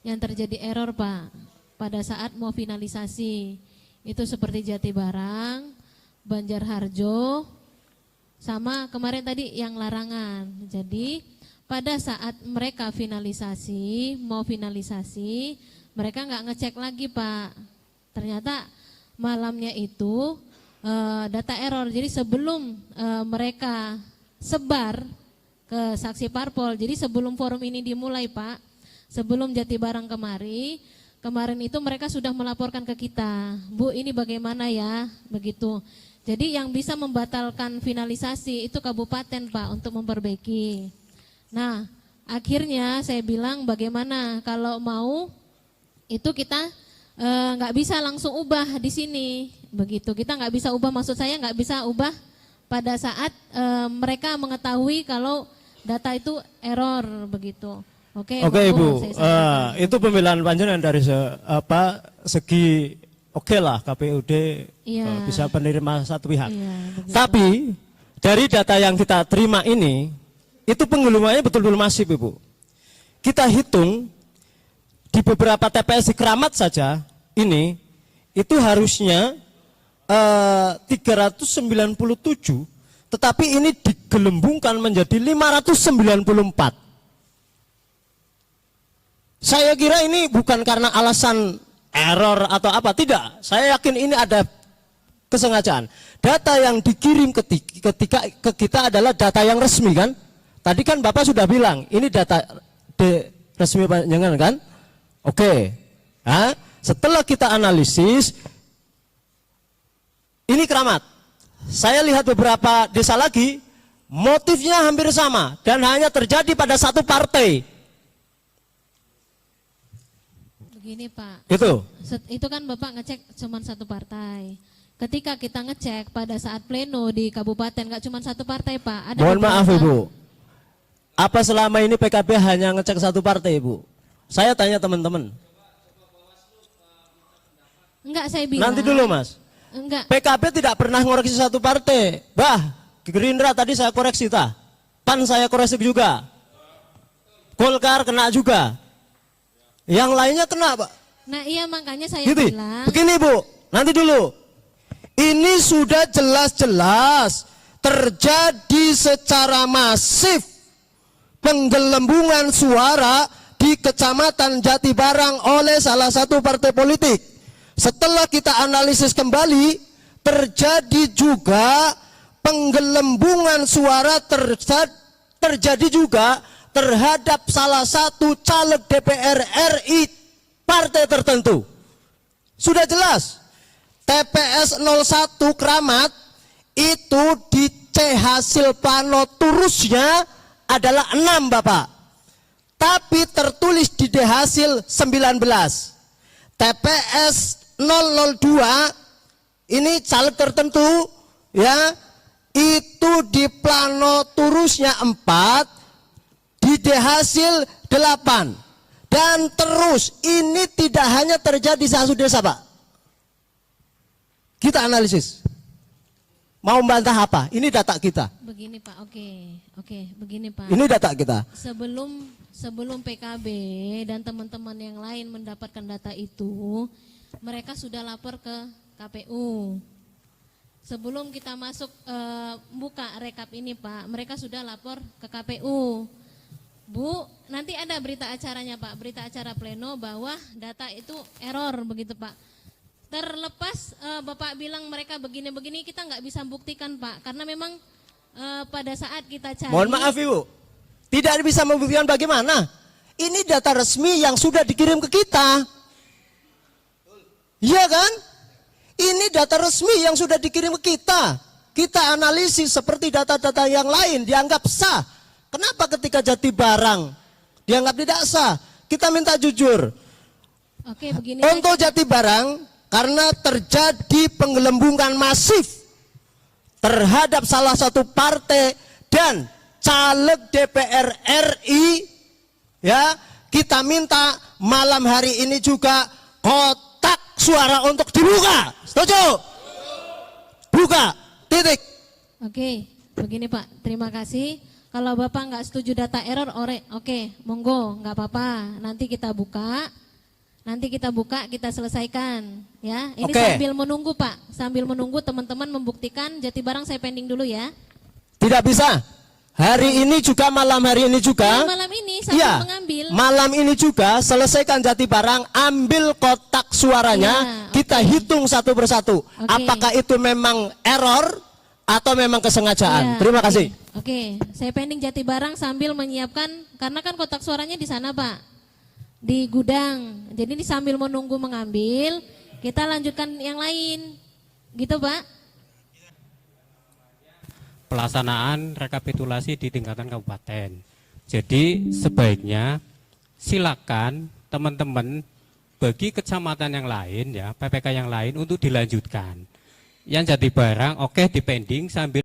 yang terjadi error Pak pada saat mau finalisasi. Itu seperti Jatibarang, Banjarharjo, sama kemarin tadi yang Larangan. Jadi pada saat mereka finalisasi, mau finalisasi, mereka nggak ngecek lagi Pak. Ternyata malamnya itu data error. Jadi sebelum mereka sebar ke saksi parpol, jadi sebelum forum ini dimulai Pak, sebelum Jatibarang kemarin itu mereka sudah melaporkan ke kita, Bu ini bagaimana ya, begitu. Jadi yang bisa membatalkan finalisasi itu kabupaten Pak untuk memperbaiki. Nah akhirnya saya bilang bagaimana kalau mau itu kita nggak bisa langsung ubah di sini, begitu. Kita nggak bisa ubah, maksud saya nggak bisa ubah pada saat mereka mengetahui kalau data itu error, begitu. Oke Ibu, itu pembelaan panjenengan dari segi oke lah KPUD bisa menerima satu pihak. Tapi dari data yang kita terima ini, itu penggelembungannya betul-betul masif Ibu. Kita hitung di beberapa TPS di Keramat saja ini, itu harusnya 397, tetapi ini digelembungkan menjadi 594. Saya kira ini bukan karena alasan error atau apa, tidak. Saya yakin ini ada kesengajaan. Data yang dikirim ketika ke kita adalah data yang resmi kan? Tadi kan Bapak sudah bilang, ini data resmi panjenengan kan? Oke. Nah, setelah kita analisis, ini Keramat. Saya lihat beberapa desa lagi, motifnya hampir sama dan hanya terjadi pada satu partai. Begini Pak, itu kan Bapak ngecek cuma satu partai. Ketika kita ngecek pada saat pleno di kabupaten nggak cuma satu partai Pak. Ada mohon maaf Ibu, apa selama ini PKB hanya ngecek satu partai Ibu? Saya tanya teman-teman. Enggak, saya bilang. Nanti dulu Mas. Enggak. PKB tidak pernah ngoreksi satu partai. Gerindra tadi saya koreksi PAN saya koreksi juga. Golkar kena juga. Yang lainnya kena Pak. Nah iya makanya saya gitu. bilang. Begini Bu, nanti dulu. Ini sudah jelas-jelas terjadi secara masif penggelembungan suara di Kecamatan Jatibarang oleh salah satu partai politik. Setelah kita analisis kembali, terjadi juga penggelembungan suara terjadi juga terhadap salah satu caleg DPR RI partai tertentu. Sudah jelas, TPS 01 Keramat itu di C hasil plano turusnya adalah 6 Bapak. Tapi tertulis di D hasil 19. TPS 002 ini caleg tertentu ya, itu di plano turusnya 4, di D hasil 8. Dan terus ini tidak hanya terjadi satu desa Pak. Kita analisis. Mau membantah apa? Ini data kita. Begini Pak, oke, begini Pak. Ini data kita. Sebelum PKB dan teman-teman yang lain mendapatkan data itu, mereka sudah lapor ke KPU. Sebelum kita masuk buka rekap ini Pak, mereka sudah lapor ke KPU. Bu, nanti ada berita acaranya Pak, berita acara pleno bahwa data itu error begitu Pak. Terlepas Bapak bilang mereka begini-begini, kita nggak bisa buktikan Pak, karena memang pada saat kita cari. Mohon maaf Ibu, tidak bisa membuktikan bagaimana. Ini data resmi yang sudah dikirim ke kita. Iya kan? Ini data resmi yang sudah dikirim ke kita. Kita analisis seperti data-data yang lain dianggap sah. Kenapa ketika Jatibarang dianggap tidak sah? Kita minta jujur. Oke, begini. Untuk Jatibarang, karena terjadi penggelembungan masif terhadap salah satu partai dan caleg DPR RI, ya, kita minta malam hari ini juga kotak suara untuk dibuka. Setuju? Buka. Titik. Oke, begini Pak, terima kasih. Kalau Bapak nggak setuju data error, oke, monggo, nggak apa-apa. Nanti kita buka, kita selesaikan, ya. Ini sambil menunggu Pak, sambil menunggu teman-teman membuktikan Jatibarang saya pending dulu ya. Tidak bisa. Hari ini juga, malam hari ini juga. Ya, malam ini sambil mengambil. Malam ini juga selesaikan Jatibarang, ambil kotak suaranya, kita hitung satu persatu. Apakah itu memang error atau memang kesengajaan? Terima kasih. Oke, saya pending Jatibarang sambil menyiapkan, karena kan kotak suaranya di sana Pak, di gudang. Jadi ini sambil menunggu mengambil, kita lanjutkan yang lain, gitu Pak. Pelaksanaan rekapitulasi di tingkatan kabupaten. Jadi sebaiknya silakan teman-teman bagi kecamatan yang lain ya, PPK yang lain untuk dilanjutkan. Yang Jatibarang oke dipending sambil